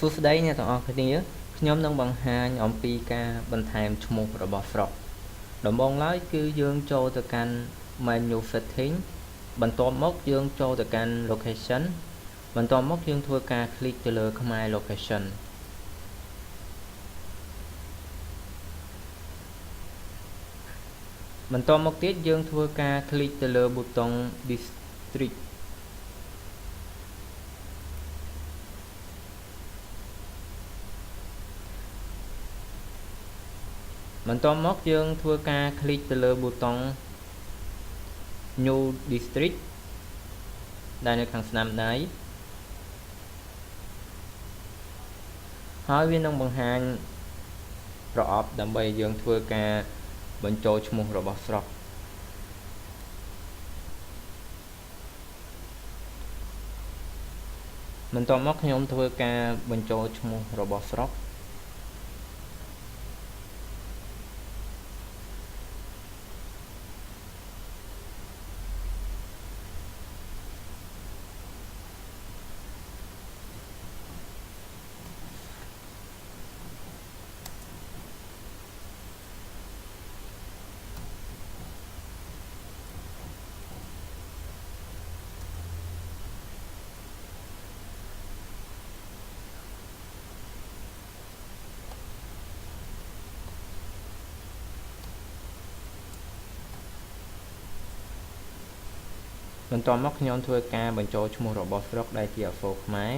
សួស្តីអ្នកទាំងអស់គ្នាខ្ញុំនឹងបង្ហាញអំពីការបន្ថែមឈ្មោះរបស់ស្រុកដំបូងឡើយគឺយើងចូលទៅកាន់ menu setting បន្ទាប់មកយើងចូលទៅកាន់ location បន្ទាប់មកយើងធ្វើការ click ទៅលើខ្មែរ location បន្ទាប់មកទៀតយើងធ្វើការ click ទៅលើប៊ូតុង districtបន្ទាប់មកយើងធ្វើការ click ទៅលើប៊ូតុង New District ដែលនៅខាងស្នាមដៃហើយវានឹងបង្ហាញប្រអប់ដើម្បីយើងធ្វើការបញ្ចូលឈ្មោះរបស់ស្រុកបន្ទាប់មកខ្ញុំធ្វើការបញ្ចូលឈ្មោះរបស់ស្រុកបន្ទាប់មកខ្ញុំធ្វើការបញ្ចូលឈ្មោះរបស់ស្រុកដែលជាអក្សរខ្មែរ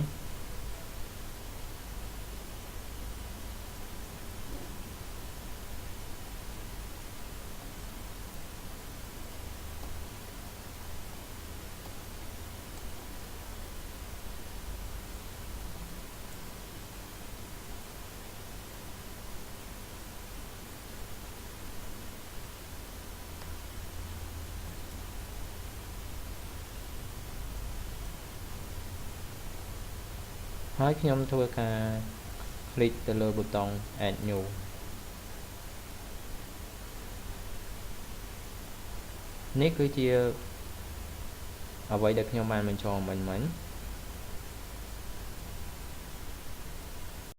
ហើយខ្ញុំធ្វើការ click ទៅលើប៊ូតុង add new នេះគឺជាអ្វីដែលខ្ញុំបានបញ្ចូលមិញ